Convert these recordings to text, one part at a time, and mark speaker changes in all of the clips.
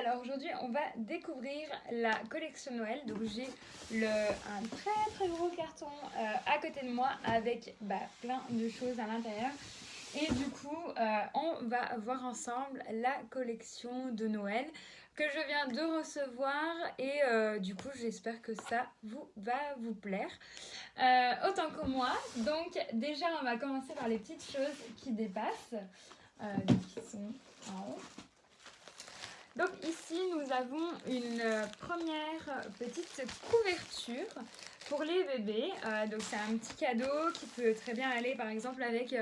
Speaker 1: alors aujourd'hui on va découvrir la collection Noël. Donc j'ai un très gros carton à côté de moi avec plein de choses à l'intérieur. Et du coup on va voir ensemble la collection de Noël que je viens de recevoir. Et du coup j'espère que ça va vous plaire autant que moi. Donc déjà on va commencer par les petites choses qui dépassent, qui sont en haut. Donc ici nous avons une première petite couverture pour les bébés. Donc c'est un petit cadeau qui peut très bien aller par exemple avec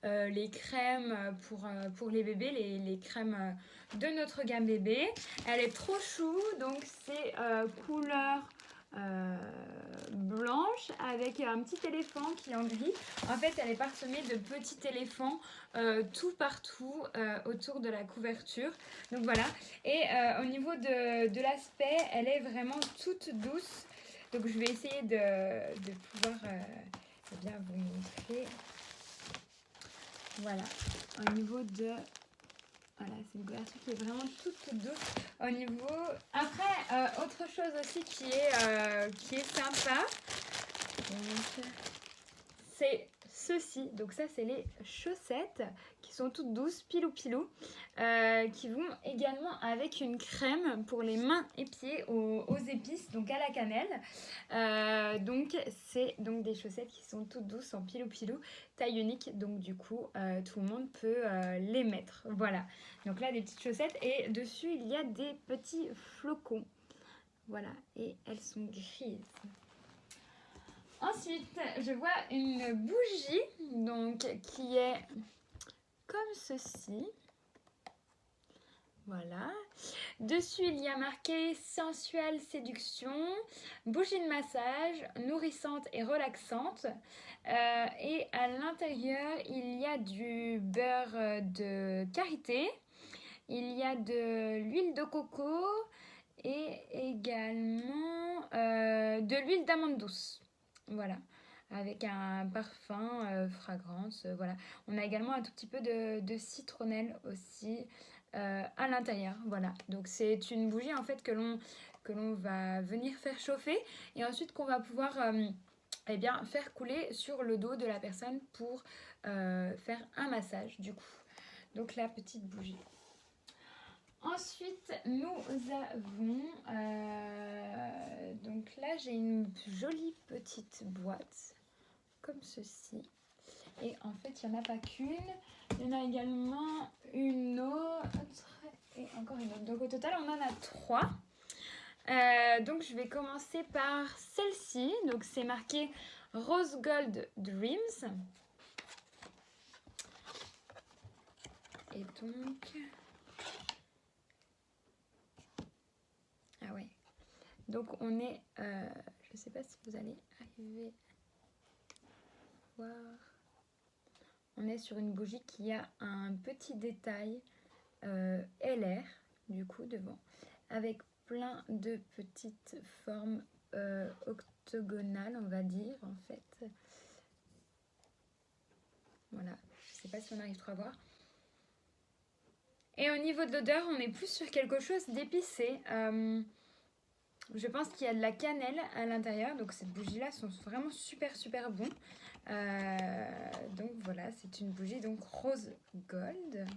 Speaker 1: les crèmes pour les bébés, les crèmes de notre gamme bébé. Elle est trop chou, donc c'est couleur blanche avec un petit éléphant qui est en gris. En fait elle est parsemée de petits éléphants tout partout autour de la couverture. Donc voilà. Et au niveau de l'aspect, elle est vraiment toute douce. Donc je vais essayer de pouvoir bien vous montrer. Voilà. Au niveau de... Voilà, c'est une couverture qui est vraiment toute douce. Au niveau... Après, autre chose aussi qui est sympa, c'est ceci. Donc ça, c'est les chaussettes qui sont toutes douces, pilou, qui vont également avec une crème pour les mains et pieds aux épices, donc à la cannelle. Donc c'est donc des chaussettes qui sont toutes douces en pilou, taille unique. Donc du coup, tout le monde peut les mettre. Voilà. Donc là, des petites chaussettes et dessus, il y a des petits flocons. Voilà. Et elles sont grises. Ensuite, je vois une bougie donc, qui est comme ceci. Voilà. Dessus, il y a marqué sensuelle séduction, bougie de massage, nourrissante et relaxante. Et à l'intérieur, il y a du beurre de karité, il y a de l'huile de coco et également de l'huile d'amande douce. Voilà, avec un parfum fragrance. Voilà. On a également un tout petit peu de citronnelle aussi à l'intérieur. Voilà, donc c'est une bougie en fait que l'on va venir faire chauffer et ensuite qu'on va pouvoir eh bien, faire couler sur le dos de la personne pour faire un massage du coup. Donc la petite bougie. Ensuite, nous avons, donc là j'ai une jolie petite boîte comme ceci. Et en fait, il n'y en a pas qu'une, il y en a également une autre et encore une autre. Donc au total, on en a 3. Donc je vais commencer par celle-ci. Donc c'est marqué Rose Gold Dreams. Et donc... Ah ouais. Donc on est... je ne sais pas si vous allez arriver à voir... On est sur une bougie qui a un petit détail LR, du coup, devant, avec plein de petites formes octogonales, on va dire, en fait. Voilà, je ne sais pas si on arrive trop à voir. Et au niveau de l'odeur, on est plus sur quelque chose d'épicé. Je pense qu'il y a de la cannelle à l'intérieur, donc cette bougie-là sont vraiment super bon. Donc voilà, c'est une bougie donc rose gold.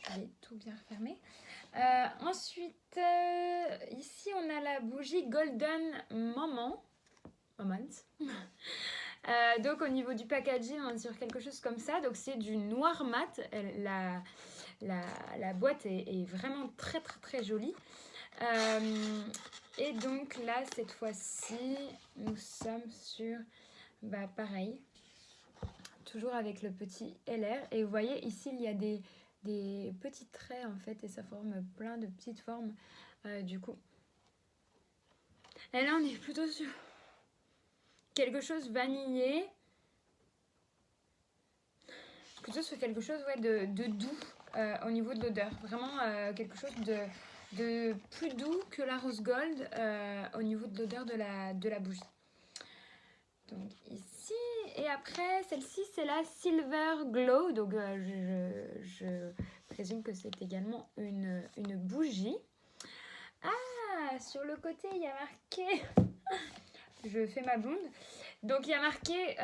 Speaker 1: Je vais tout bien refermer. Ensuite, ici on a la bougie Golden Moments. Donc au niveau du packaging, on est sur quelque chose comme ça. Donc c'est du noir mat. La boîte est vraiment très jolie. Et donc là, cette fois-ci, nous sommes sur, pareil, toujours avec le petit LR. Et vous voyez, ici, il y a des petits traits, en fait, et ça forme plein de petites formes, du coup. Et là, on est plutôt sur quelque chose vanillé. Plutôt sur quelque chose de doux au niveau de l'odeur. Vraiment quelque chose de plus doux que la rose gold au niveau de l'odeur de la bougie. Donc ici, et après celle-ci c'est la Silver Glow, donc je présume que c'est également une bougie. Ah, sur le côté il y a marqué, je fais ma blonde, donc il y a marqué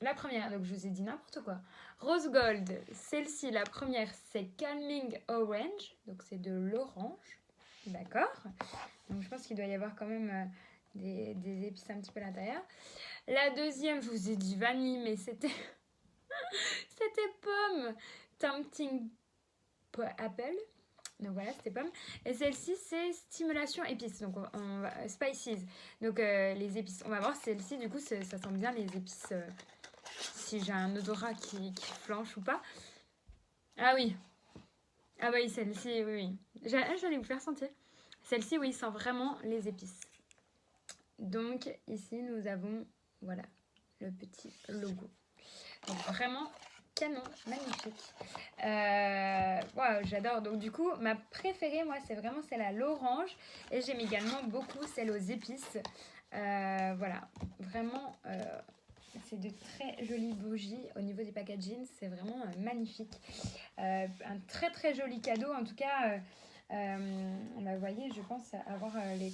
Speaker 1: la première, donc je vous ai dit n'importe quoi, Rose Gold, celle-ci la première c'est Calming Orange, donc c'est de l'orange, d'accord, donc je pense qu'il doit y avoir quand même des épices un petit peu à l'intérieur. La deuxième, je vous ai dit vanille, mais c'était pomme. Tempting apple. Donc voilà, c'était pomme. Et celle-ci, c'est stimulation épices. Donc on va, spices. Donc les épices. On va voir celle-ci, du coup, ça sent bien les épices. Si j'ai un odorat qui flanche ou pas. Ah oui. Ah bah oui, celle-ci, oui. J'allais vous faire sentir. Celle-ci, oui, sent vraiment les épices. Donc ici, nous avons, voilà, le petit logo. Donc, vraiment canon, magnifique. Wow, j'adore. Donc du coup, ma préférée, moi, c'est vraiment celle à l'orange. Et j'aime également beaucoup celle aux épices. Voilà, vraiment, c'est de très jolies bougies. Au niveau du packaging, c'est vraiment magnifique. Un très très joli cadeau. En tout cas, vous voyez, je pense avoir les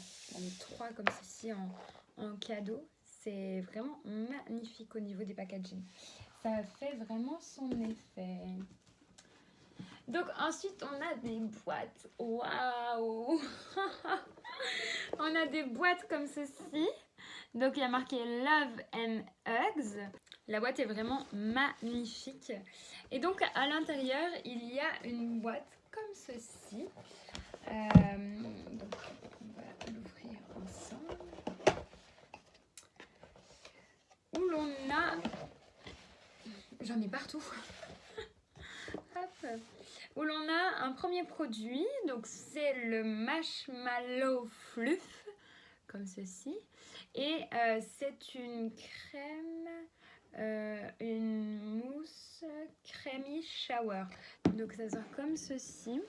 Speaker 1: trois comme ceci en cadeau. C'est vraiment magnifique au niveau des packaging. Ça fait vraiment son effet. Donc ensuite, on a des boîtes. Waouh. On a des boîtes comme ceci. Donc il y a marqué Love and Hugs. La boîte est vraiment magnifique. Et donc à l'intérieur, il y a une boîte comme ceci. Donc on va l'ouvrir ensemble. Où l'on a... J'en ai partout. Hop. Où l'on a un premier produit. Donc c'est le Marshmallow Fluff. Comme ceci. Et c'est une crème, une mousse creamy shower. Donc ça sort comme ceci.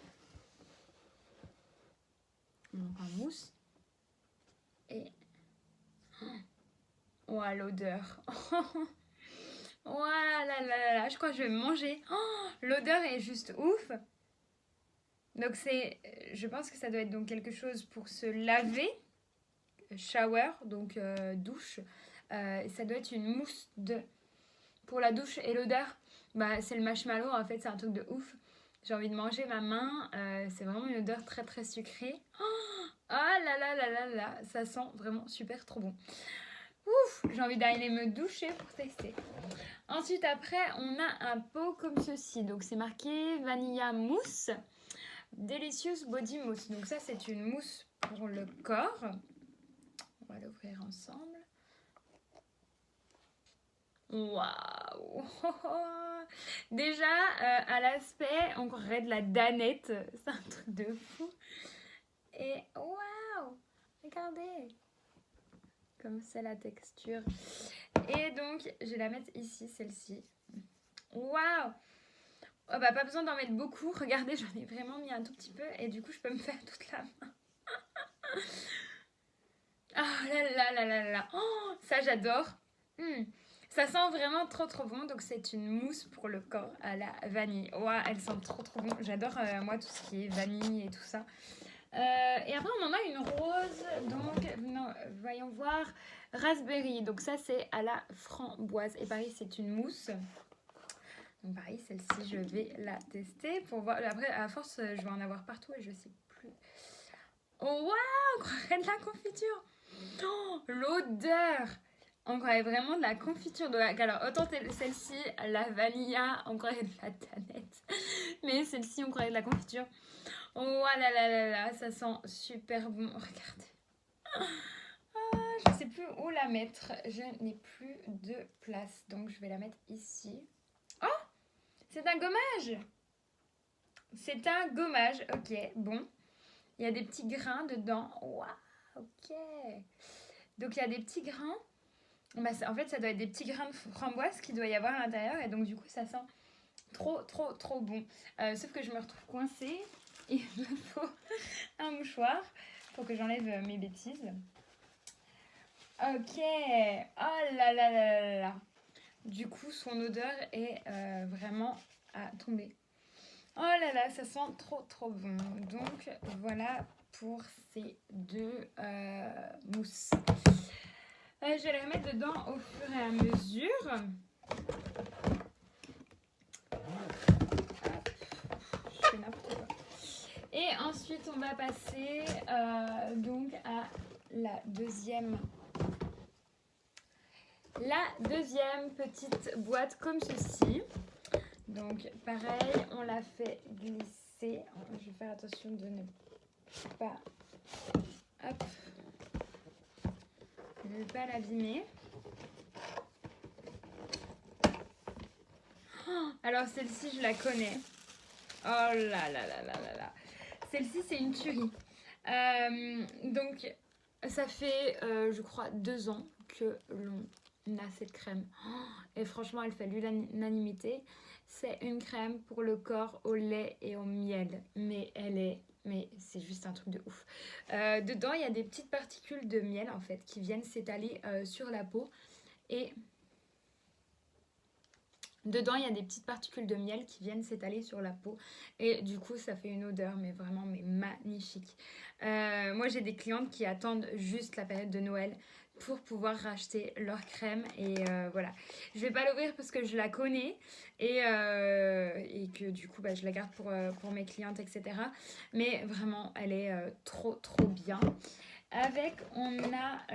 Speaker 1: Donc en mousse. Et oh, l'odeur. Oh là là là là, je crois que je vais me manger. Oh, l'odeur est juste ouf. Donc c'est, je pense que ça doit être donc quelque chose pour se laver. Shower, donc douche. Ça doit être une mousse pour la douche. Et l'odeur, bah, c'est le marshmallow, en fait, c'est un truc de ouf. J'ai envie de manger ma main. C'est vraiment une odeur très très sucrée. Oh là là là là là, ça sent vraiment super trop bon. Ouf, j'ai envie d'aller me doucher pour tester. Ensuite, après, on a un pot comme ceci. Donc, c'est marqué Vanilla Mousse. Delicious Body Mousse. Donc, ça, c'est une mousse pour le corps. On va l'ouvrir ensemble. Waouh. Déjà, à l'aspect, on croirait de la danette. C'est un truc de fou. Et waouh, regardez. Comme c'est la texture. Et donc, je vais la mettre ici, celle-ci. Waouh. Oh bah, pas besoin d'en mettre beaucoup. Regardez, j'en ai vraiment mis un tout petit peu. Et du coup, je peux me faire toute la main. Ah là là là là là. Oh, ça, j'adore. Ça sent vraiment trop trop bon. Donc, c'est une mousse pour le corps à la vanille. Waouh, elle sent trop trop bon. J'adore, moi, tout ce qui est vanille et tout ça. Et après, on en a une rose. Donc, non, voyons voir. Raspberry. Donc, ça, c'est à la framboise. Et pareil, c'est une mousse. Donc pareil, celle-ci, je vais la tester pour voir. Après, à force, je vais en avoir partout et je sais plus. Oh, waouh, on croirait de la confiture. Oh, l'odeur. On croirait vraiment de la confiture. Alors, autant celle-ci, la vanilla, on croirait de la tanette. Mais celle-ci, on croirait de la confiture. Oh là là là là, ça sent super bon. Regardez. Je ne sais plus où la mettre. Je n'ai plus de place. Donc, je vais la mettre ici. Oh! C'est un gommage. C'est un gommage. Ok, bon. Il y a des petits grains dedans. Waouh, ok. Donc, il y a des petits grains. Bah, en fait, ça doit être des petits grains de framboise qu'il doit y avoir à l'intérieur. Et donc, du coup, ça sent trop, trop, trop bon. Sauf que je me retrouve coincée. Il me faut un mouchoir pour que j'enlève mes bêtises. Ok. Oh là là là là là. Du coup, son odeur est vraiment à tomber. Oh là là, ça sent trop trop bon. Donc voilà pour ces deux mousses. Je vais les mettre dedans au fur et à mesure. Hop, je fais n'importe quoi. Et ensuite, on va passer donc à la deuxième petite boîte comme ceci. Donc pareil, on la fait glisser. Je vais faire attention de ne pas... Hop. Je ne vais pas l'abîmer. Oh, alors celle-ci, je la connais. Oh là là là là là là. Celle-ci, c'est une tuerie. Donc, ça fait, je crois, 2 ans que l'on a cette crème. Oh, et franchement, elle fait l'unanimité. C'est une crème pour le corps au lait et au miel. Mais c'est juste un truc de ouf. Dedans, il y a des petites particules de miel, en fait, qui viennent s'étaler sur la peau. Et dedans, il y a des petites particules de miel qui viennent s'étaler sur la peau. Et du coup, ça fait une odeur, mais vraiment magnifique. Moi, j'ai des clientes qui attendent juste la période de Noël pour pouvoir racheter leur crème. Et voilà. Je vais pas l'ouvrir parce que je la connais et que du coup, je la garde pour mes clientes, etc. Mais vraiment, elle est trop, trop bien. Avec, on a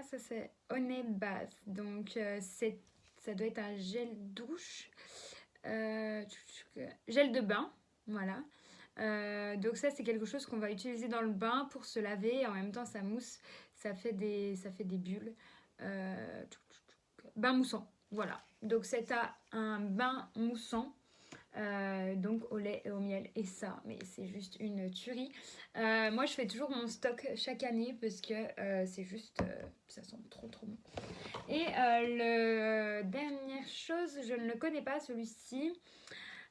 Speaker 1: ça c'est Honey Bath, donc ça doit être un gel douche, gel de bain, voilà. Donc ça c'est quelque chose qu'on va utiliser dans le bain pour se laver et en même temps ça mousse, ça fait des bulles. Bain moussant, voilà. Donc c'est un bain moussant. Donc au lait et au miel et ça, mais c'est juste une tuerie. Moi je fais toujours mon stock chaque année parce que c'est juste, ça sent trop trop bon. Et le dernière chose, je ne le connais pas celui-ci.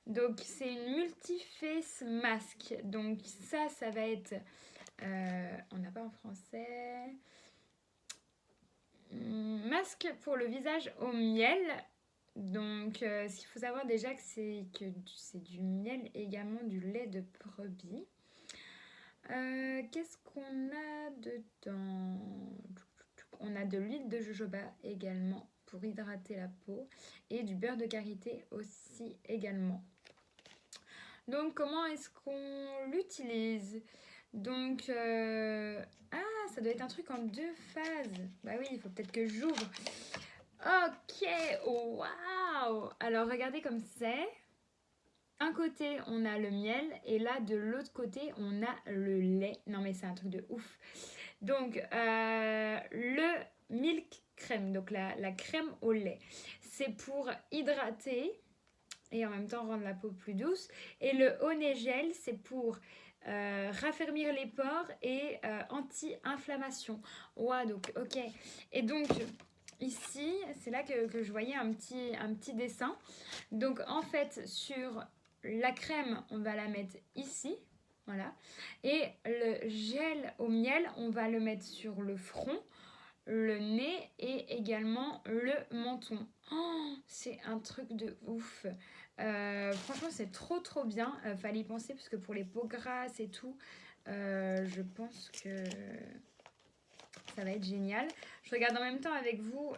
Speaker 1: Donc c'est une multi-face mask. Donc ça va être, on n'a pas en français. Masque pour le visage au miel. Donc, ce qu'il faut savoir déjà c'est du miel et également du lait de brebis. Qu'est-ce qu'on a dedans? On a de l'huile de jojoba également pour hydrater la peau et du beurre de karité aussi également. Donc, comment est-ce qu'on l'utilise? Donc, ça doit être un truc en 2 phases. Bah oui, il faut peut-être que j'ouvre. Ok, waouh! Alors regardez comme c'est. Un côté, on a le miel et là, de l'autre côté, on a le lait. Non mais c'est un truc de ouf. Donc, le milk crème, donc la crème au lait, c'est pour hydrater et en même temps rendre la peau plus douce. Et le honey gel, c'est pour raffermir les pores et anti-inflammation. Ouah, donc ok. Et donc... Ici, c'est là que je voyais un petit dessin. Donc en fait, sur la crème, on va la mettre ici. Voilà. Et le gel au miel, on va le mettre sur le front, le nez et également le menton. Oh, c'est un truc de ouf. Franchement, c'est trop trop bien. Fallait y penser parce que pour les peaux grasses et tout, je pense que ça va être génial. Je regarde en même temps avec vous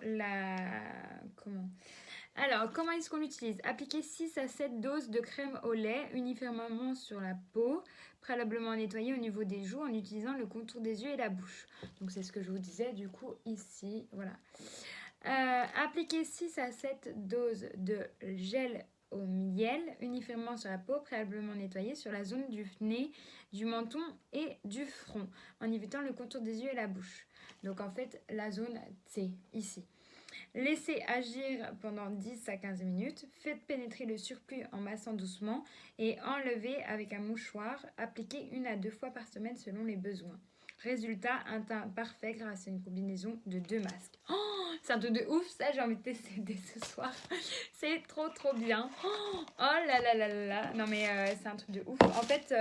Speaker 1: comment est-ce qu'on l'utilise? Appliquer 6 à 7 doses de crème au lait uniformément sur la peau, préalablement nettoyer au niveau des joues en utilisant le contour des yeux et la bouche. Donc c'est ce que je vous disais du coup ici, voilà. Appliquer 6 à 7 doses de gel au miel uniformément sur la peau, préalablement nettoyée sur la zone du nez, du menton et du front en évitant le contour des yeux et la bouche. Donc en fait, la zone, c'est ici. Laissez agir pendant 10 à 15 minutes. Faites pénétrer le surplus en massant doucement et enlevez avec un mouchoir. Appliquez 1 à 2 fois par semaine selon les besoins. Résultat, un teint parfait grâce à une combinaison de 2 masques. Oh, C'est un truc de ouf, ça j'ai envie de tester dès ce soir. C'est trop bien. Oh là là là là là. Non mais c'est un truc de ouf. En fait,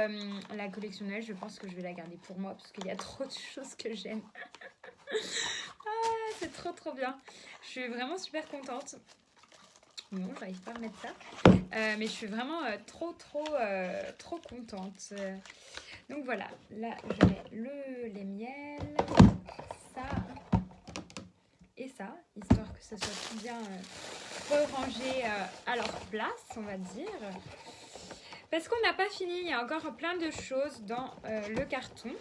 Speaker 1: la collection Noël, je pense que je vais la garder pour moi parce qu'il y a trop de choses que j'aime. Ah, c'est trop bien. Je suis vraiment super contente. Bon, j'arrive pas à remettre ça. Mais je suis vraiment trop contente. Donc voilà, là je mets les miels, ça et ça, histoire que ça soit tout bien rangé à leur place, on va dire. Parce qu'on n'a pas fini, il y a encore plein de choses dans le carton.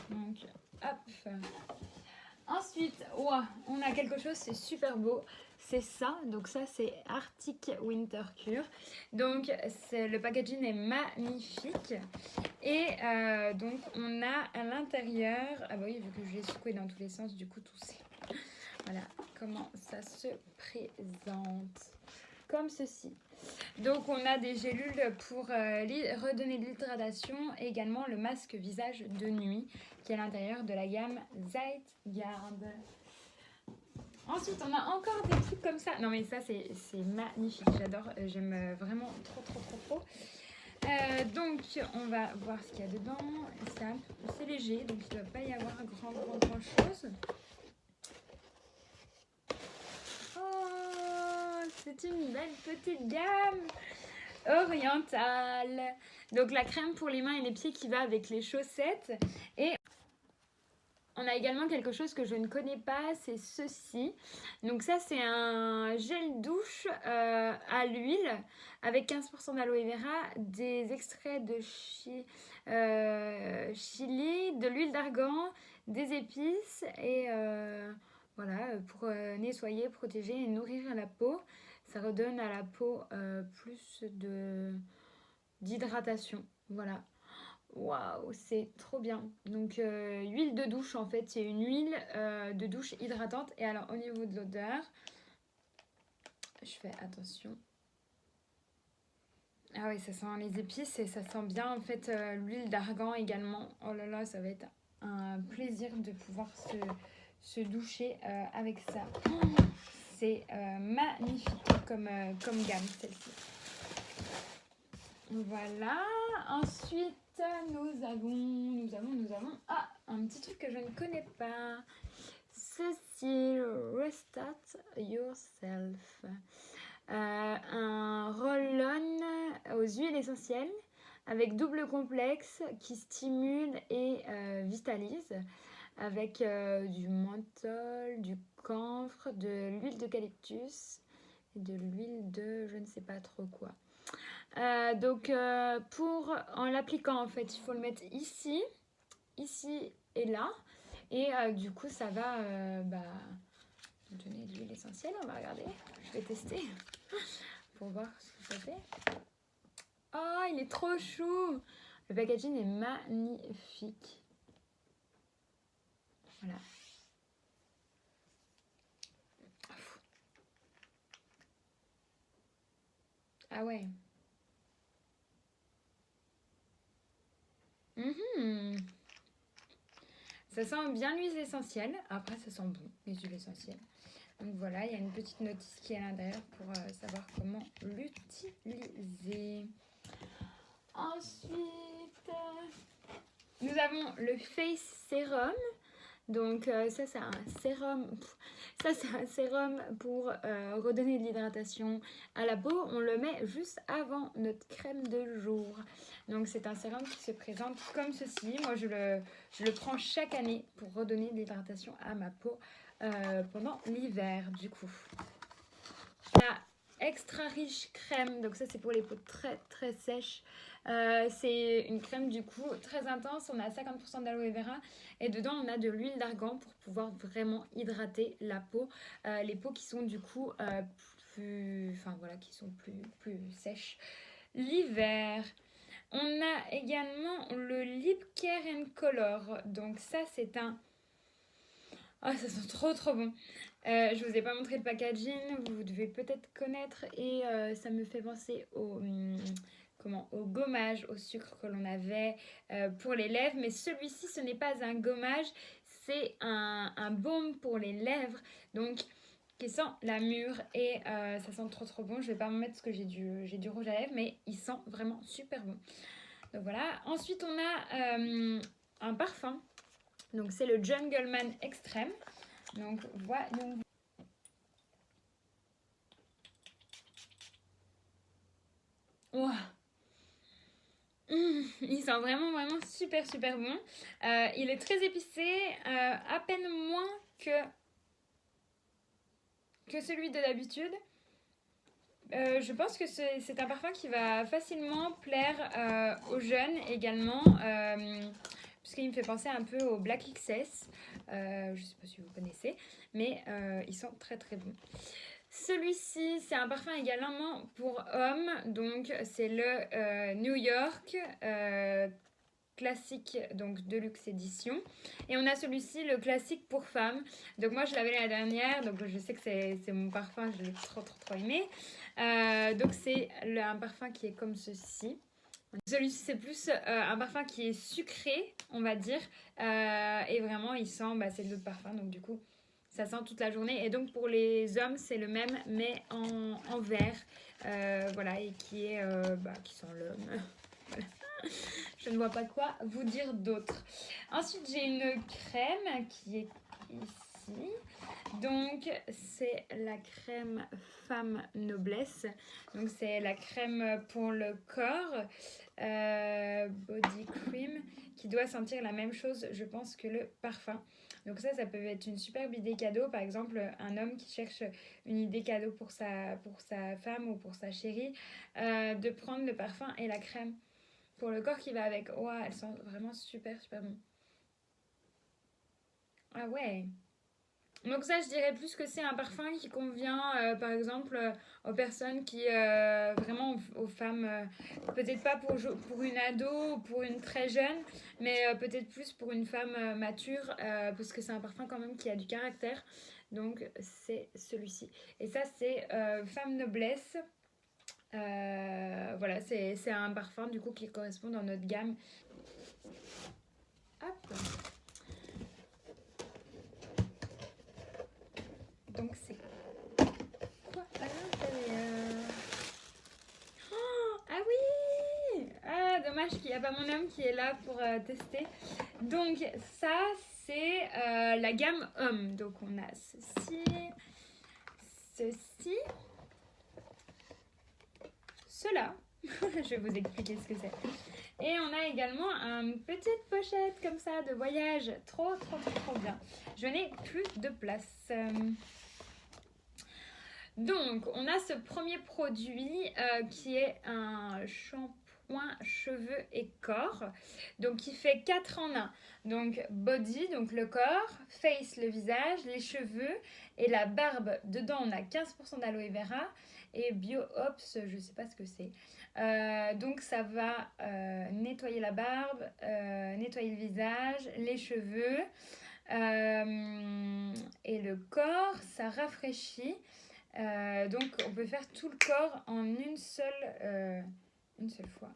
Speaker 1: Donc, hop. Ensuite, on a quelque chose, c'est super beau. C'est ça, donc ça c'est Arctic Winter Cure. Donc le packaging est magnifique. Et donc on a à l'intérieur, ah bah oui vu que je l'ai secoué dans tous les sens, du coup tout c'est... Voilà comment ça se présente. Comme ceci. Donc on a des gélules pour redonner de l'hydratation et également le masque visage de nuit qui est à l'intérieur de la gamme Zeitgard. Ensuite, on a encore des trucs comme ça. Non, mais ça, c'est magnifique. J'adore. J'aime vraiment trop. Donc, on va voir ce qu'il y a dedans. C'est léger, donc il ne doit pas y avoir grand chose. Oh, c'est une belle petite gamme orientale. Donc, la crème pour les mains et les pieds qui va avec les chaussettes. Et on a également quelque chose que je ne connais pas, c'est ceci. Donc ça, c'est un gel douche à l'huile avec 15% d'aloe vera, des extraits de chili, de l'huile d'argan, des épices et voilà, pour nettoyer, protéger et nourrir la peau. Ça redonne à la peau plus d'hydratation. Voilà. Waouh, c'est trop bien. Donc, huile de douche, en fait, c'est une huile de douche hydratante. Et alors, au niveau de l'odeur, je fais attention. Ah oui, ça sent les épices et ça sent bien, en fait, l'huile d'argan également. Oh là là, ça va être un plaisir de pouvoir se doucher avec ça. C'est magnifique comme gamme, celle-ci. Voilà. Ensuite, nous avons un petit truc que je ne connais pas. Ceci, Restart Yourself. Un roll-on aux huiles essentielles avec double complexe qui stimule et vitalise avec du menthol, du camphre, de l'huile d'eucalyptus et de l'huile de je ne sais pas trop quoi. Donc en l'appliquant en fait il faut le mettre ici et là et du coup ça va nous donner de l'huile essentielle. On va regarder, je vais tester pour voir ce que ça fait. Oh, il est trop chou, le packaging est magnifique. Voilà. Ah ouais. Ça sent bien l'huile essentielle. Après, ça sent bon, les huiles essentielles. Donc voilà, il y a une petite notice qui est à l'intérieur pour savoir comment l'utiliser. Ensuite, nous avons le Face Serum. Donc ça, c'est un sérum. Ça, c'est un sérum pour redonner de l'hydratation à la peau. On le met juste avant notre crème de jour. Donc c'est un sérum qui se présente comme ceci. Moi, je le prends chaque année pour redonner de l'hydratation à ma peau pendant l'hiver, du coup. La extra riche crème. Donc ça, c'est pour les peaux très sèches. C'est une crème du coup très intense. On a 50% d'aloe vera et dedans on a de l'huile d'argan pour pouvoir vraiment hydrater la peau. Les peaux qui sont du coup qui sont plus sèches l'hiver. On a également le Lip Care and Color. Donc ça c'est un... Ah, ça sent trop bon. Je vous ai pas montré le packaging, vous devez peut-être connaître et ça me fait penser au gommage au sucre que l'on avait pour les lèvres. Mais celui-ci, ce n'est pas un gommage, c'est un baume pour les lèvres, donc qui sent la mûre et ça sent trop bon. Je vais pas me mettre parce que j'ai du rouge à lèvres, mais il sent vraiment super bon. Donc voilà. Ensuite, on a un parfum. Donc c'est le Jungleman Extreme. Donc voilà. Wow. Il sent vraiment super bon. Il est très épicé, à peine moins que celui de d'habitude. Je pense que c'est un parfum qui va facilement plaire aux jeunes également, puisqu'il me fait penser un peu au Black XS. Je ne sais pas si vous connaissez, mais ils sont très bons. Celui-ci, c'est un parfum également pour hommes, donc c'est le New York classique, donc Deluxe édition. Et on a celui-ci, le classique pour femmes. Donc moi je l'avais la dernière, donc je sais que c'est mon parfum, je l'ai trop aimé. Donc c'est un parfum qui est comme ceci. Celui-ci c'est plus un parfum qui est sucré, on va dire, et vraiment il sent, c'est de l'eau de parfum, donc du coup ça sent toute la journée. Et donc pour les hommes c'est le même mais en vert, voilà, et qui sent l'homme. Voilà. Je ne vois pas quoi vous dire d'autre. Ensuite, j'ai une crème qui est ici. Donc, c'est la crème Femme Noblesse. Donc, c'est la crème pour le corps, Body Cream, qui doit sentir la même chose, je pense, que le parfum. Donc ça peut être une superbe idée cadeau. Par exemple, un homme qui cherche une idée cadeau pour sa femme ou pour sa chérie, de prendre le parfum et la crème pour le corps qui va avec. Ouah, elle sent vraiment super bon. Ah ouais. Donc ça, je dirais plus que c'est un parfum qui convient, par exemple, aux personnes qui, vraiment aux femmes, peut-être pas pour une ado ou pour une très jeune, mais peut-être plus pour une femme mature, parce que c'est un parfum quand même qui a du caractère. Donc c'est celui-ci. Et ça, c'est Femme Noblesse. Voilà, c'est un parfum du coup qui correspond dans notre gamme. Hop. Donc c'est quoi à l'intérieur? Oh, ah oui! Ah, dommage qu'il n'y a pas mon homme qui est là pour tester. Donc ça, c'est la gamme homme. Donc on a ceci, cela. Je vais vous expliquer ce que c'est. Et on a également une petite pochette comme ça de voyage. Trop bien. Je n'ai plus de place. Donc, on a ce premier produit qui est un shampoing cheveux et corps. Donc, qui fait 4 en 1. Donc, body, donc le corps, face, le visage, les cheveux et la barbe. Dedans, on a 15% d'aloe vera et BioOps, je ne sais pas ce que c'est. Donc, ça va nettoyer la barbe, nettoyer le visage, les cheveux et le corps. Ça rafraîchit. Donc on peut faire tout le corps en une seule fois.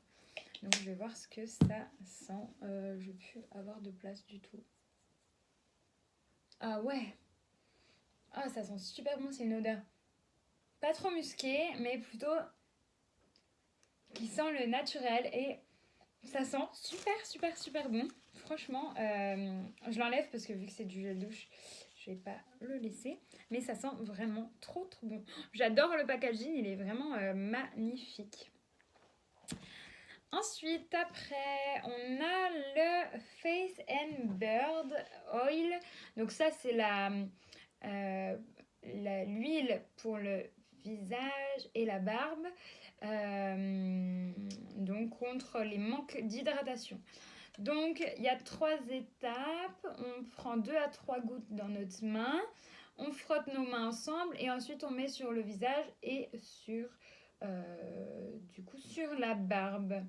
Speaker 1: Donc je vais voir ce que ça sent. Je ne vais plus avoir de place du tout. Ah ouais. Ah, ça sent super bon. C'est une odeur pas trop musquée, mais plutôt qui sent le naturel. Et ça sent super bon. Franchement, je l'enlève parce que vu que c'est du gel douche, je vais pas le laisser. Mais ça sent vraiment trop bon. J'adore le packaging, il est vraiment magnifique. Ensuite, après, on a le Face and Bird Oil. Donc ça, c'est l'huile pour le visage et la barbe. Donc contre les manques d'hydratation. Donc il y a 3 étapes. On prend 2 à 3 gouttes dans notre main. On frotte nos mains ensemble et ensuite on met sur le visage et sur la barbe.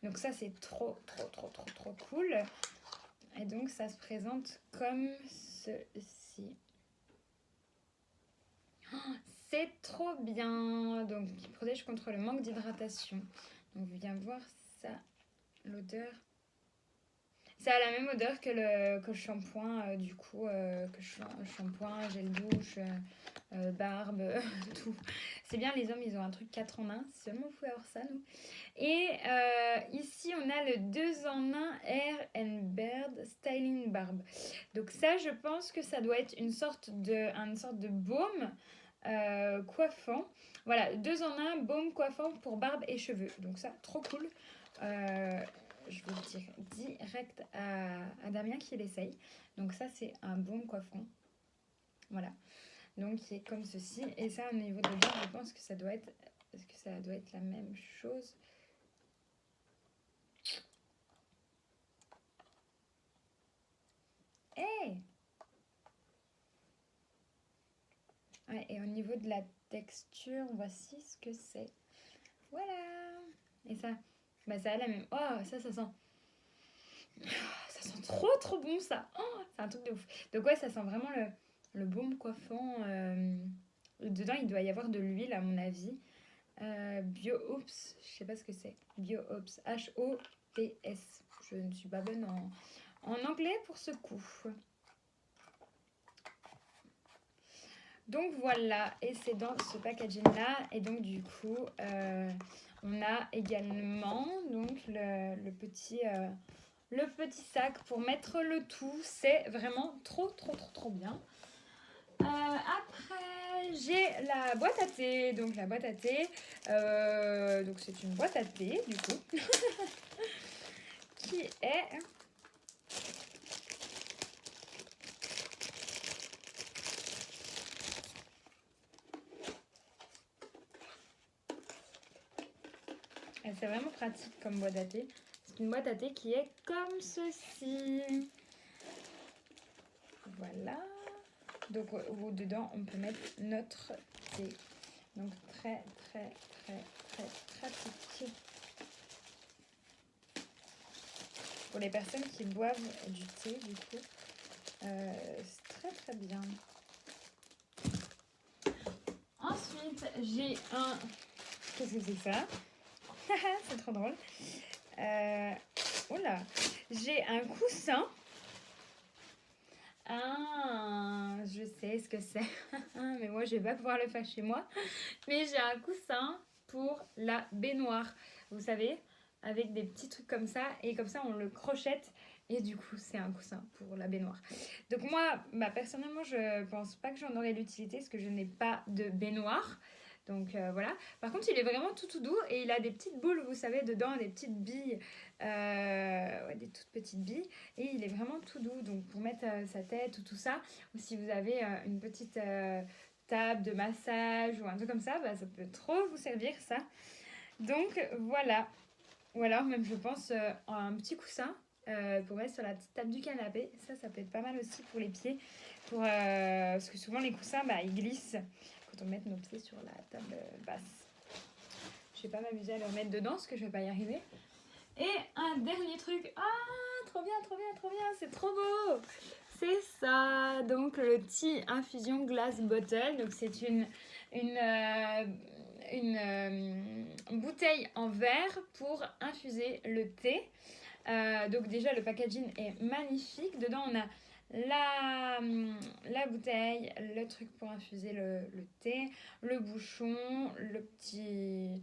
Speaker 1: Donc ça c'est trop cool. Et donc ça se présente comme ceci. Oh, c'est trop bien. Donc il protège contre le manque d'hydratation. Donc viens voir ça, l'odeur. Ça a la même odeur que le shampoing, du coup, shampoing, gel douche, barbe, tout. C'est bien, les hommes, ils ont un truc 4 en 1. Seulement, vous pouvez avoir ça, nous. Et ici, on a le 2 en 1 Hair and Beard Styling Barbe. Donc ça, je pense que ça doit être une sorte de baume coiffant. Voilà, 2 en 1 baume coiffant pour barbe et cheveux. Donc ça, trop cool. Je vais le dire direct à Damien qui l'essaye. Donc ça, c'est un baume coiffant. Voilà. Donc c'est comme ceci. Et ça, au niveau de barbe, je pense que ça doit être... Est-ce que ça doit être la même chose? Hey! Ouais, et au niveau de la texture, voici ce que c'est. Voilà! Et ça, bah ça a la même... Oh, ça sent... Ça sent trop bon, ça! Oh, c'est un truc de ouf. Donc ouais, ça sent vraiment le baume coiffant. Dedans, il doit y avoir de l'huile, à mon avis. Bio-Ops, je sais pas ce que c'est. Bio-Ops, H-O-P-S. Je ne suis pas bonne en anglais pour ce coup. Donc voilà, et c'est dans ce packaging là. Et donc du coup, on a également donc le petit sac pour mettre le tout. C'est vraiment trop bien. Après, j'ai la boîte à thé. Donc la boîte à thé, donc c'est une boîte à thé du coup, qui est... C'est vraiment pratique comme boîte à thé. C'est une boîte à thé qui est comme ceci. Voilà. Donc dedans, on peut mettre notre thé. Donc très pratique. Pour les personnes qui boivent du thé, du coup, c'est très bien. Ensuite, j'ai un... Qu'est-ce que c'est ça? C'est trop drôle. Oula, j'ai un coussin. Ah, je sais ce que c'est. Mais moi, je vais pas pouvoir le faire chez moi. Mais j'ai un coussin pour la baignoire. Vous savez, avec des petits trucs comme ça. Et comme ça, on le crochette. Et du coup, c'est un coussin pour la baignoire. Donc moi, personnellement, je pense pas que j'en aurai l'utilité parce que je n'ai pas de baignoire. Donc voilà. Par contre, il est vraiment tout doux et il a des petites boules, vous savez, dedans, des petites billes, des toutes petites billes. Et il est vraiment tout doux. Donc pour mettre sa tête ou tout ça, ou si vous avez une petite table de massage ou un truc comme ça, ça peut trop vous servir ça. Donc voilà. Ou alors même, je pense, un petit coussin pour mettre sur la petite table du canapé. Ça peut être pas mal aussi pour les pieds. Parce que souvent, les coussins, ils glissent quand on met nos pieds sur la table basse. Je vais pas m'amuser à le remettre dedans parce que je vais pas y arriver. Et un dernier truc. Ah, trop bien, c'est trop beau. C'est ça, donc le Tea Infusion Glass Bottle. Donc c'est une bouteille en verre pour infuser le thé. Donc déjà le packaging est magnifique. Dedans on a la bouteille, le truc pour infuser le thé, le bouchon, le petit...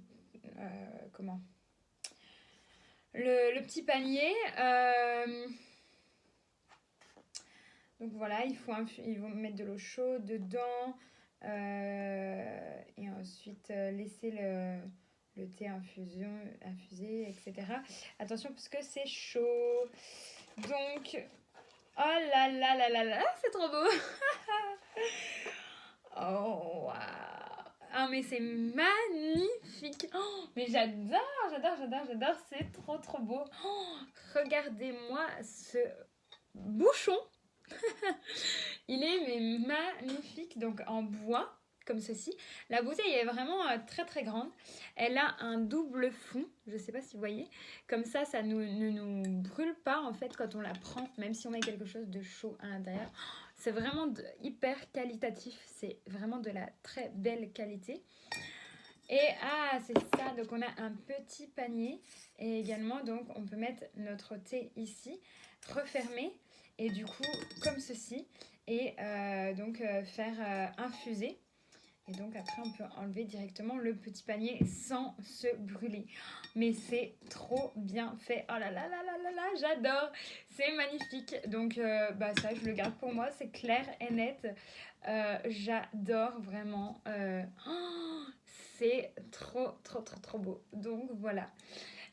Speaker 1: le petit panier. Donc voilà, ils vont mettre de l'eau chaude dedans et ensuite laisser le thé infusé, etc. Attention parce que c'est chaud. Donc, oh là, c'est trop beau. Oh, waouh. Ah mais c'est magnifique. Oh, mais j'adore. C'est trop beau. Oh, regardez-moi ce bouchon. Il est magnifique, donc en bois comme ceci. La bouteille est vraiment très grande. Elle a un double fond, je sais pas si vous voyez. Comme ça ne nous brûle pas en fait quand on la prend, même si on met quelque chose de chaud à l'intérieur. C'est vraiment hyper qualitatif, c'est vraiment de la très belle qualité. Et c'est ça, donc on a un petit panier et également donc on peut mettre notre thé ici. refermer et du coup comme ceci et donc faire infuser. Et donc après on peut enlever directement le petit panier sans se brûler. Mais c'est trop bien fait. Oh là là là là là là, j'adore. C'est magnifique. Donc ça je le garde pour moi, c'est clair et net. J'adore vraiment. C'est trop trop trop trop beau. Donc voilà.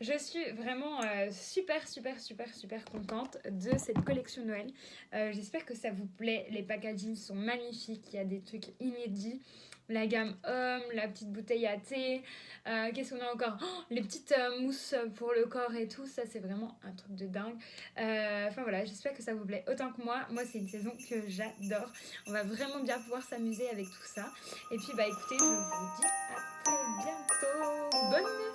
Speaker 1: Je suis vraiment super, super, super, super contente de cette collection Noël. J'espère que ça vous plaît. Les packagings sont magnifiques. Il y a des trucs inédits. La gamme homme, la petite bouteille à thé. Qu'est-ce qu'on a encore? Les petites mousses pour le corps et tout. Ça, c'est vraiment un truc de dingue. Enfin voilà, j'espère que ça vous plaît autant que moi. Moi, c'est une saison que j'adore. On va vraiment bien pouvoir s'amuser avec tout ça. Et puis, écoutez, je vous dis à très bientôt. Bonne nuit!